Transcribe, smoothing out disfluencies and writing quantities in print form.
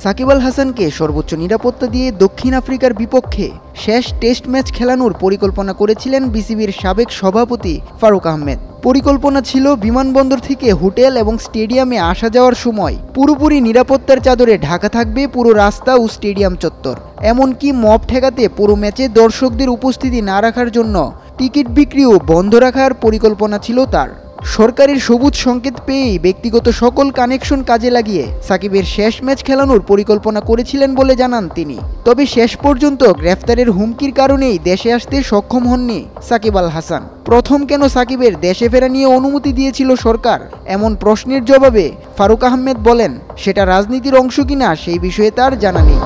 সাকিব আল হাসানকে সর্বোচ্চ নিরাপত্তা দিয়ে দক্ষিণ আফ্রিকার বিপক্ষে শেষ টেস্ট ম্যাচ খেলানোর পরিকল্পনা করেছিলেন বিসিবির সাবেক সভাপতি ফারুক আহমেদ। পরিকল্পনা ছিল বিমানবন্দর থেকে হোটেল এবং স্টেডিয়ামে আসা যাওয়ার সময় পুরোপুরি নিরাপত্তার চাদরে ঢাকা থাকবে পুরো রাস্তা ও স্টেডিয়াম চত্বর। এমনকি মব ঠেকাতে পুরো ম্যাচে দর্শকদের উপস্থিতি না রাখার জন্য টিকিট বিক্রিও বন্ধ রাখার পরিকল্পনা ছিল তার। সরকারের সবুজ সংকেত পেয়েই ব্যক্তিগত সকল কানেকশন কাজে লাগিয়ে সাকিবের শেষ ম্যাচ খেলানোর পরিকল্পনা করেছিলেন বলে জানান তিনি। তবে শেষ পর্যন্ত গ্রেফতারের হুমকির কারণেই দেশে আসতে সক্ষম হননি সাকিব আল হাসান। প্রথম কেন সাকিবের দেশে ফেরা নিয়ে অনুমতি দিয়েছিল সরকার, এমন প্রশ্নের জবাবে ফারুক আহমেদ বলেন, সেটা রাজনীতির অংশ কিনা সেই বিষয়ে তার জানা নেই।